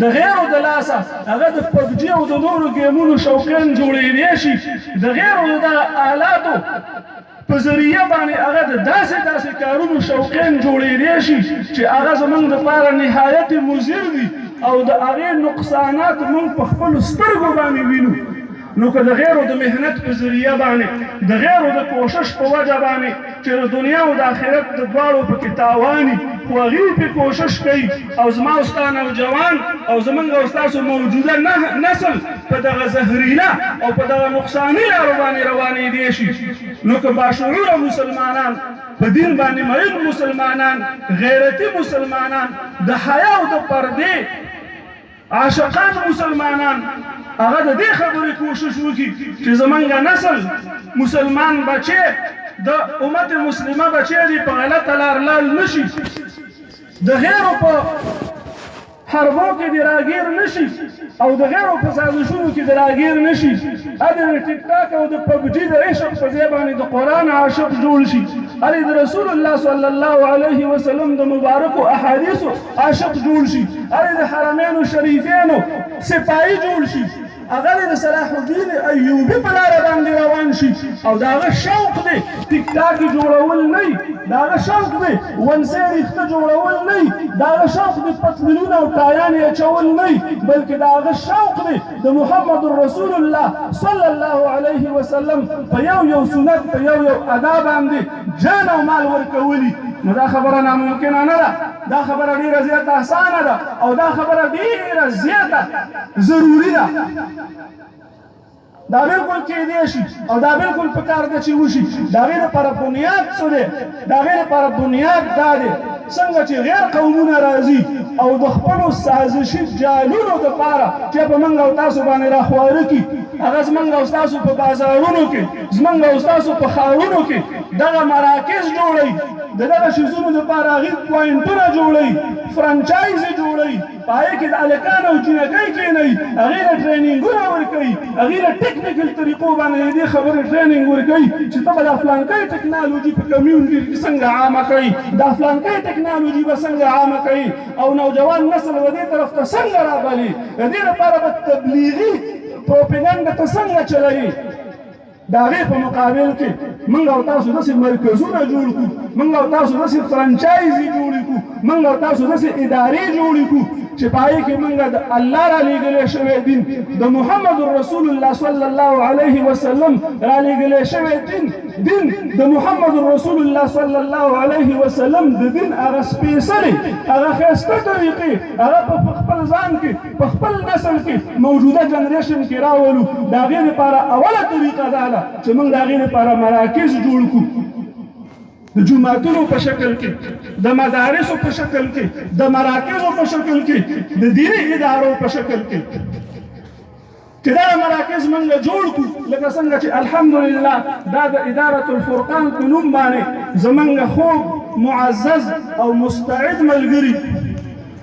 د غیرو د لاسه هغه د پبجي او د نورو ګیمونو شوقین جوړېدی شي د غیرو د آلاتو په ذریعه باندې هغه د داسې کارونو شوقین جوړېدی شي چې هغه زموږ دپاره نهایت مضر دي او د هغې نقصانات موږ په خپلو سترګو باندې وینو نو که د غیرو د محنت په ذریعه باندې د غیرو د کوشش په وجه باندې چې د دنیا او د آخرت د دواړو پکې تاواني خو هغوی پې کوشش کوي او زما او ستا نوجوان او زموږ او ستاسو موجوده نسل په دغه زهرینه او په دغه نقصاني لارو باندې روانېدی شي نو که باشعوره مسلمانان په دین باندې مین مسلمانان غیرتي مسلمانان د حیا او د پردې عاشقان مسلمانان هغه د دې خبرې کوشش وکړي چې زمونږ نسل مسلمان بچی د امت مسلمه بچی دي په غلطه لار لاړ نشي د غیرو په حربو کې دې راګیر نشي او د غیرو په سازشونو کې دې راګیر نشي د ټیک ټاک او د پبجي د عشق په ځای باندې د قرآن عاشق جوړ شي د رسول الله صلی الله علیه وسلم د مبارکو احادیثو عاشق جوړ شي د حرمینو شریفینو سپاهي جوړ شي اگر د صلاح الدین ایوبي په لاره باندې روان شي او د هغه شوق دی ټیک ټاک جوړول نه وي د هغه شوق دی ونسې ریښته جوړول نه وي د هغه شوق دی پتلونونه او ټایانې اچول نه وي بلکې د هغه شوق دی د محمد رسول الله صلی الله علیه وسلم په یو سنت په یو ادا باندې جان او مال ورکولي نو دا خبره ناممکنه نه ده دا خبره ډیره زیاته اسانه ده او دا خبره ډیره زیاته ضروري ده دا بالکل کېدی شي او دا بالکل پکار ده چې وشي د هغې لپاره بنیاد څه دی د هغې لپاره بنیاد دا دی څنګه چې غیر قومونه راځي او د خپلو سازشي جالونو دپاره چې په موږ او تاسو باندې راخواره کړي هغه زموږ او ستاسو په بازارونو کې زموږ او ستاسو په ښارونو کې دغه مراکز جوړوي د دغه شیزونو دپاره هغې پوینټونه جوړوي فرانچایزې جوړوي په هغې کې د هلکان او جینکۍ کښېنوي هغې له ټرینینګونه ورکوي هغې له ټکنیکل طریقو باندې د دې خبرې ټرینینګ ورکوي چې ته به دا فلانکۍ ټکنالوجي په کمیونټي کې څنګه عامه کوي دا فلانکۍ ټکنالوجي به څنګه عامه کوي او نوجوان نسل به دې طرف ته څنګه رابلي د دې لپاره به تبلیغي پروپیګنډه ته څنګه چلوي د هغې په مقابل کې موږ او تاسو داسې مرکزونه جوړ کړو موږ او تاسو داسې فرانچایزي جوړې کړو موږ او تاسو داسې ادارې جوړې کړو چې په هغې کې موږ د الله رالیږلی شوی دین د محمد رسول الله صلی الله علیه وسلم رالیږلی شوی دین د محمد رسول الله صلی الله علیه وسلم د دین هغه سپېڅلې هغه ښایسته طریقې هغه په خپل ځان کې په خپل نسل کې موجوده جنریشن کې راولو د هغې لپاره اوله طریقه دا ده چې موږ د هغې لپاره مراکز جوړ کړو د جوماتونو په شکل کې د مدارسو په شکل کې د مراکزو په شکل کې د دیني ادارو په شکل کې چې دا مراکز موږ جوړ کړو لکه څنګه چې الحمدلله دا د ادارة الفرقان په نوم باندې زموږ خوب معزز او مستعد ملګري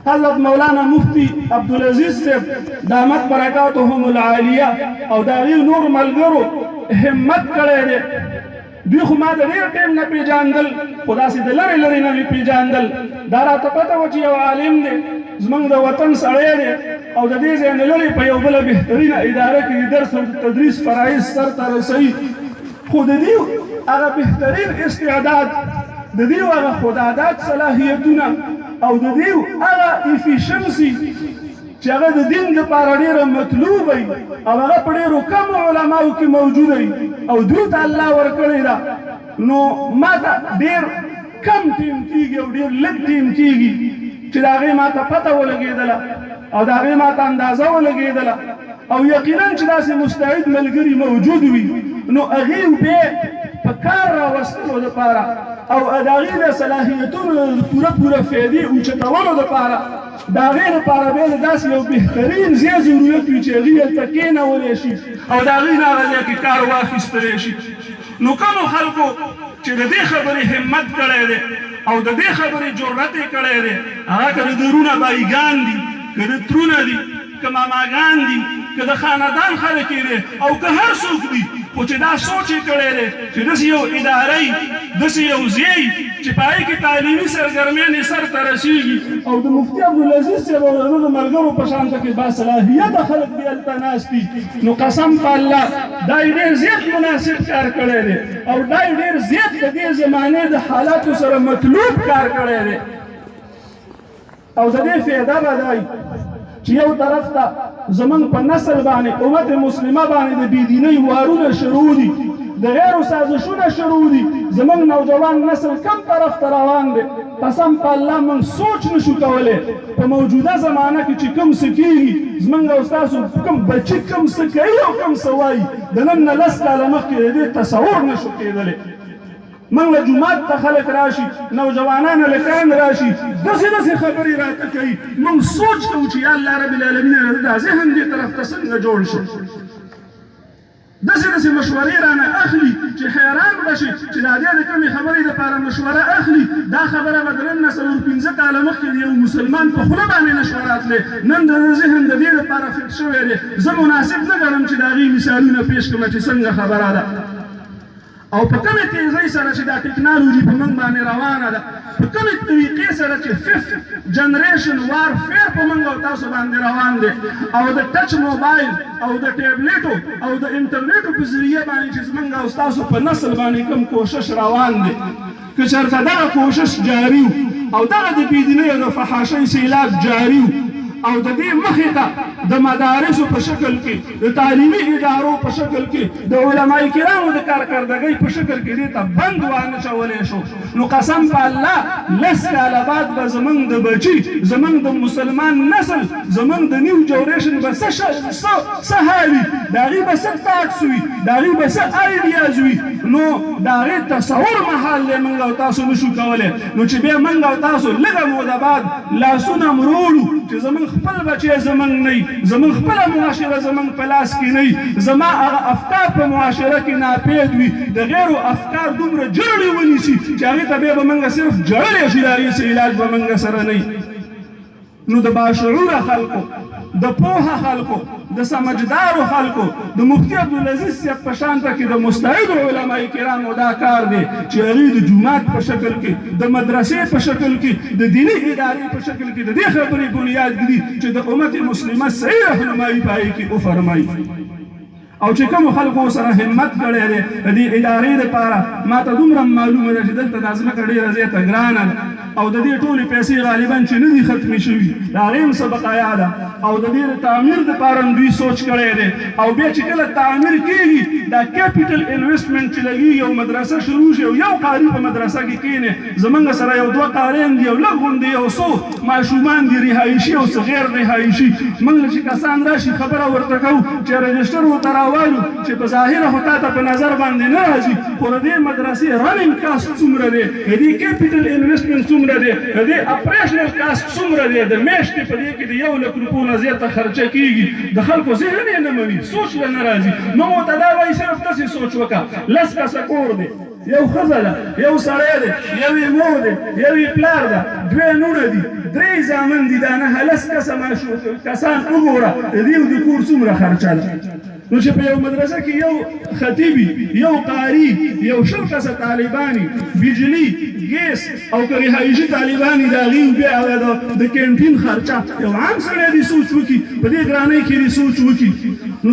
حضرت مولانا مفتی عبدالعزیز صاحب دامت برکاتهم العالیه او د هغې نور ملګرو همت کړی دی دوی خو ما د ډېر ټیم نه پېژاندل خو داسې د لرې لرې نه مې پېژاندل دا راته پته وه چې یو عالم دی زموږ د وطن سړی دی او د دې ځای نه لرې په یو بله بهترینه اداره کې د درس او تدریس فرایض سرته رسوي خو د دې هغه بهترین استعداد د دې هغه خودعادات صلاحیتونه او د دې هغه افیشنسي چې هغه د دین لپاره ډېره مطلوب وي او هغه په ډېرو کمو علماو کې موجوده وي او دوی ته الله ورکړې ده نو ما ته ډېر کم ټیم کېږي او ډېر لږ ټیم کېږي چې د هغې ما ته پته ولګېدله او د هغې ما ته اندازه ولګېدله او یقینا چې داسې مستعد ملګري موجود وي نو هغې بیا په کار راوستلو دپاره او د هغې د صلاحیتونو پوره فایدې اوچتولو دپاره د هغې لپاره بیا د داسې یو بهترین ځای ضرورت وي چې هغې هلته کېنولی شي او د هغې نه هغه ځای کې کار واخیستلی شي نو کومو خلکو چې د دې خبرې همت کړی دی او د دې خبرې جرأت یې کړی دی هغه که د درونه بایګان دي که د ترونه دي که ماماګان دي که د خاندان خلک یې دی او که هر څوک دي خو چې دا سوچ یې کړی دی چې داسې یو ادارې داسې یو ځای چې په هغې کې تعلیمي سرګرمیانې سرته رسېږي او د مفتي عبدالعزیز صاحب او د هغه ملګرو په شانته کې باصلاحیته خلک دې هلته ناست دي نو قسم په الله دا یې ډېر زیات مناسب کار کړی دی او دا یې ډېر زیات د دې زمانې د حالاتو سره مطلوب کار کړی دی او د دې فایده به دا چې یو طرف ته زمونږ په نسل باندې امت مسلمه باندې د بېدینۍ وارونه شروع دي د غیرو سازشونه شروع دي زمونږ نوجوان نسل کم طرف ته روان دی قسم په الله موږ سوچ نشو کولی په موجوده زمانه کې چې کوم څه کېږي زمونږ او ستاسو کوم بچي کوم څه کوي او کوم څه وایي د نن نه 10 کاله مخکې د دې تصور نشو کېدلی من له جومات ته خلک راشي نوجوانان هلکان راشي داسې خبرې راته کوي موږ سوچ کوو چې یا الله رب العالمین دا ذهن دې طرف ته څنګه جوړ شو داسې مشورې رانه اخلي چې حیران به شي چې د دې د کومې خبرې دپاره مشوره اخلي دا خبره به د نن نه 15 کاله مخکې د یو مسلمان په خوله باندې نشوه راتلی نن د ذهن د دې دپاره فټ شوی دی زه مناسب نه ګڼم چې د هغې مثالونه پیش کړم چې څنګه خبره ده او په کومې تیزۍ سره چې دا ټکنالوژي په موږ باندې روانه ده په کومې طریقې سره چې 5th جنریشن وارفیر په موږ او تاسو باندې روان دی او د ټچ موبایل او د ټیبلیټو او د انټرنیټو په ذریعه باندې چې زموږ او ستاسو په نسل باندې کوم کوشش روان دی که چېرته دغه کوشش جاري او دغه د بېدینۍ او د فحاشۍ سیلاب جاري او د دې مخې ته د مدارسو په شکل کې د تعلیمي ادارو په شکل کې د علماء کرامو د کارکردګۍ په شکل کې دې ته بند وانچولی شو نو قسم په الله 10 کاله بعد به زمونږ د بچي زمونږ د مسلمان نسل زمونږ د نیو جنریشن به څه حال وي د هغې به څه تاکس وي د هغې به څه آیډیاز وي نو د هغې تصور محال دی موږ او تاسو نشو کولی نو چې بیا موږ او تاسو لږه موده بعد لاسونه مروړو چې زمونږ خپل بچی زمونږ نه وي زمونږ خپله معاشره زمونږ په لاس کې نه وي زما هغه افکار په معاشره کې ناپید وي د غیرو افکار دومره جړلې ونیسي چې هغې ته بیا به موږ صرف جړلی شي د هغې څه علاج به موږ سره نه وي نو د باشعوره خلکو د پوهه خلکو د سمجدارو خلکو د مفتي عبدالعزیز صاحب په شانته کې د مستعدو علماء کرامو دا کار دی چې هغوی د جومات په شکل کې د مدرسې په شکل کې د دیني ادارې په شکل کې د دې خبرې بنیاد ږدي چې د امت مسلمه صحیح رهنمایي په هغې کې وفرمایي او چې کوم خلکو سره همت کړی دی د دې ادارې دپاره ما ته دومره معلومه ده چې دلته دا ځمکه ډېره زیاته ګرانه ده او د دې ټولې پیسې غالبا چې نه دي ختمې شوي د هغې هم څه بقایا ده او د دې د تعمیر دپاره هم دوی سوچ کړی دی او بیا چې کله تعمیر کېږي دا کیپیټل انویسټمنټ چې لګېږي یو مدرسه شروع شي او یو قاري په مدرسه کې کښېنې زموږ سره یو 2 قاریان دي یو لږ غوندې یو څو ماشومان دي رهایشي او څه غیر رهایشي موږ چې کسان راشي خبره ورته کوو چې رجسټر ورته راوالو چې په ظاهره خو تا ته په نظر باندې نه راځي خو د دې مدرسې رننګ کاسټ څومره دی د دې کیپیټل انویسټمنټ څومره دی د دې اپریشنل کاسټ څومره دی د میاشتې په دې کې د 1 لک روپو نه زیاته خرچه کېږي د خلکو ذهن یې نه مني سوچ له نه راځي موږ ورته دا وایي صرف داسې سوچ وکړه 10 کسه کور دی یو ښځه ده یو سړی دی یو یې مور دی یو یې پلار ده 2 لوڼه دي 3 زامن دي دا 9 کسه کسان وګوره د دې د کور څومره خرچه ده نو چې په یو مدرسه کې یو خطیبي یو قاري یو 100 کسه طالباني بجلی ګیس او که رهایشي طالباني د هغې بیا هغه د کینټین خرچه یو عام سړی دې سوچ وکړي په دې ګرانۍ کې دې سوچ وکړي نو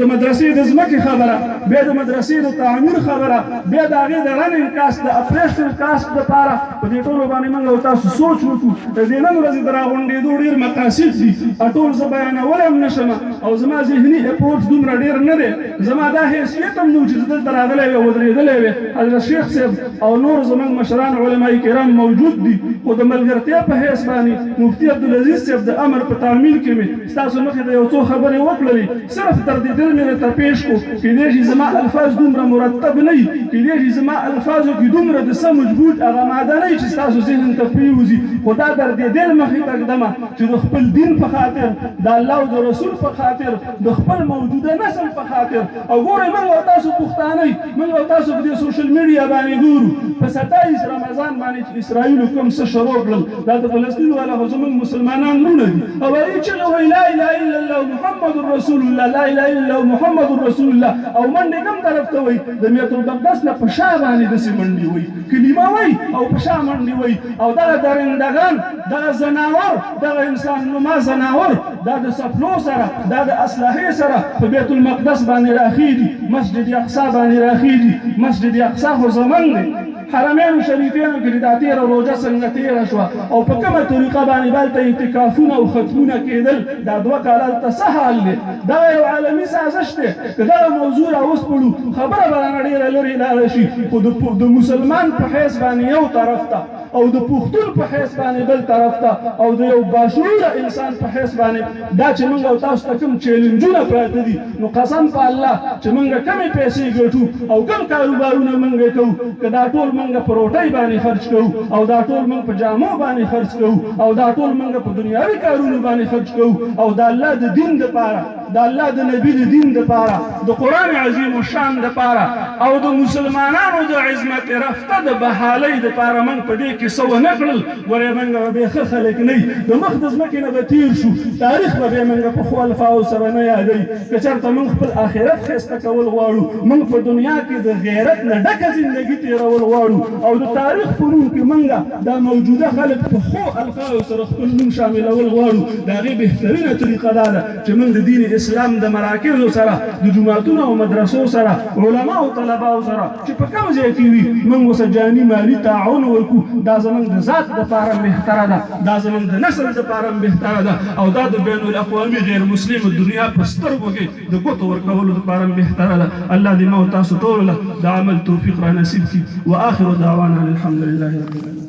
د مدرسې د ځمکې خبره بیا د مدرسې د تعمیر خبره بیا د هغې د رننګ کاسټ د اپریشنل کاسټ دپاره په دې ټولو باندې موږ او تاسو سوچ وکړو د دې نن ورځې د راغونډېدو ډېر مقاصد دي ټول زه بیانولی هم نه شم او زما ذهني اپروچ دومره ډېر نه دی زما دا حیثیت هم نه و چې زه دلته راغلی وی ودرېدلی وی حضرت شیخ صاحب او نور زموږ مشران علماء کرام موجود دي خو د ملګرتیا په حیث باندې مفتي عبدالعزیز صاحب د امر په تعمیل کې مې ستاسو مخې ته یو څو خبرې وکړلې صرف تردیدل مې درته پیش کړو کیدای شي زما الفاظ دومره مرتب نه وي کیدای شي زما الفاظو کې دومره د څه مجبود هغه ماده نه وي چې ستاسو ذهن ته پرېوځي خو دا دردېدل مخې ته ږدمه چې د خپل دین په خاطر د الله او د رسول په خاطر د خپل موجوده نسل په خاطر او ګورئ موږ او تاسو پښتانه موږ او تاسو په دې سوشل میډیا باندې ګورو په 27 رمضان باندې چې اسرائیلو کوم څه شروع کړل دا د فلسطین والا خو زموږ مسلمانان لوڼه دي او هغوی چغې وایي لا اله الا الله محمد رسول الله لا اله الا الله محمد رسول الله او منډې کوم طرف ته وایي د بیت المقدس نه په شا باندې داسې منډې وایي کلمه وایي او په شا منډې وایي او دغه درندګان دغه زناور دغه انسان نما زناور دا د څپلو سره دا د اسلحې سره په بیت المقدس باندې راخېږي مسجد اقصی باندې راخېږي مسجد اقصی خو زمونږ دی حرمین شریفینو کې دا تیره روژه څنګه تیره شوه او په کومه طریقه باندې هلته اعتکافونه او ختمونه کېدل دا 2 کاله هلته څه حال دی دغه یو عالمي سازش دی که دغه موضوع راوسپړو خبره به رانه ډېره لرې لاړه شي خو د مسلمان په حیث باندې یو طرف ته او د پښتون په حیث باندې بل طرف ته او د یو باشعوره انسان په حیث باندې دا چې موږ او تاسو ته کوم چیلنجونه پراته دي نو قسم په الله چې موږ کمې پیسې ګټو او کوم کاروبارونه موږ کوو که دا ټول موږ په روټۍ باندې خرج کوو او دا ټول موږ په جامو باندې خرج کوو او دا ټول موږ په دنیاوي کارونو باندې خرج کوو او د الله د دین دپاره د الله د نبي د دین دپاره د قرآن عظیم الشان دپاره او د مسلمانانو د عظمت رفته د بحالۍ دپاره موږ په دې کې څه ونه کړل ورې موږ به بې ښه خلک نه یو د مخ د ځمکې نه به تېر شو تاریخ به بیا موږ په ښو الفاظو سره نه یادوي که چېرته موږ خپل آخرت ښایسته کول غواړو موږ په دنیا کې د غیرت نه ډکه زندګي تېرول غواړو او د تاریخ په نوم کې موږ دا موجوده خلک په ښو الفاظو سره خپل نوم شاملول غواړو د هغې بهترینه طریقه دا ده چې موږ د دین اسلام د مراکزو سره د جوماتونو او مدرسو سره علما او طلباو سره چې په کوم ځای کې وي موږ ورسره جاني مالي تعاون وکړو دا زموږ د ذات دپاره بهتره ده دا زموږ د نسل دپاره بهتره ده او دا د بین الاقوامي غیر مسلمو دنیا په سترګو کې د ګوتو ورکولو دپاره بهتره ده الله دې ما او تاسو ټولو له د عمل توفیق را نصیب کړي واخر دعوانا الحمد لله رب العالمین